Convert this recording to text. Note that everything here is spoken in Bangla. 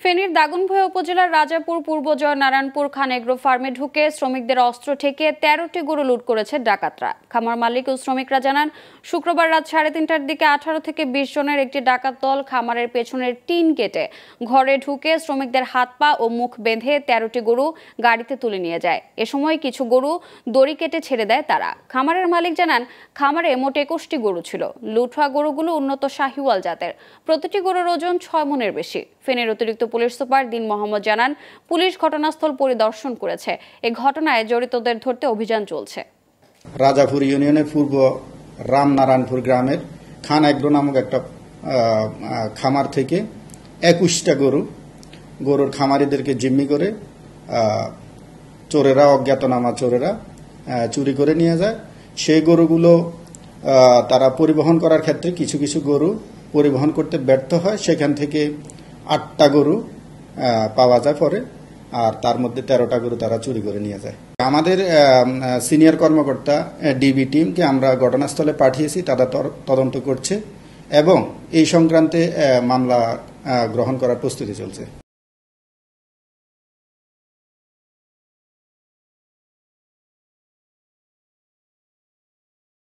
ফেনীর দাগনভূঞা উপজেলার রাজাপুর পূর্ব জয়নারায়ণপুর খান এগ্রো ফার্মে ঢুকে শ্রমিকদের অস্ত্র ঠেকিয়ে ১৩টি গরু লুট করেছে ডাকাতরা। খামার মালিক ও শ্রমিকরা জানান, শুক্রবার রাত ৩:৩০টার দিকে ১৮ থেকে ২০ জনের একটি ডাকাত দল খামারের পেছনের টিন কেটে ঘরে ঢুকে শ্রমিকদের হাত পা ও মুখ বেঁধে ১৩টি গরু গাড়িতে তুলে নিয়ে যায়। এ সময় কিছু গরু দড়ি কেটে ছেড়ে দেয় তারা। খামারের মালিক জানান, খামারে মোট ২১টি গরু ছিল। লুট হওয়া গরুগুলো উন্নত শাহিওয়াল জাতের। প্রতিটি গরুর ওজন ৬ মনের বেশি। ফেনীর অতিরিক্ত পুলিশ সুপার দিন মোহাম্মদ জানান, পুলিশ ঘটনাস্থল পরিদর্শন করেছে। এই ঘটনায় জড়িতদের ধরতে অভিযান চলছে। রাজাপুর ইউনিয়নের পূর্ব রামনারায়ণপুর গ্রামের খান এগ্রো নামক একটা খামার থেকে ২১টা গরুর খামারিদেরকে জিম্মি করে চোরেরা, অজ্ঞাতনামা চোরেরা চুরি করে নিয়ে যায়। সেই গরুগুলো তারা পরিবহন করার ক্ষেত্রে কিছু কিছু গরু পরিবহন করতে ব্যর্থ হয়। সেখান থেকে ৮টা গরু পাওয়া যায় পরে, আর তার মধ্যে ১৩টা গরু তারা চুরি করে নিয়ে যায়। আমাদের সিনিয়র কর্মকর্তা ডিবি টিমকে আমরা ঘটনাস্থলে পাঠিয়েছি, তারা তদন্ত করছে এবং এই সংক্রান্তে মামলা গ্রহণ করার প্রস্তুতি চলছে।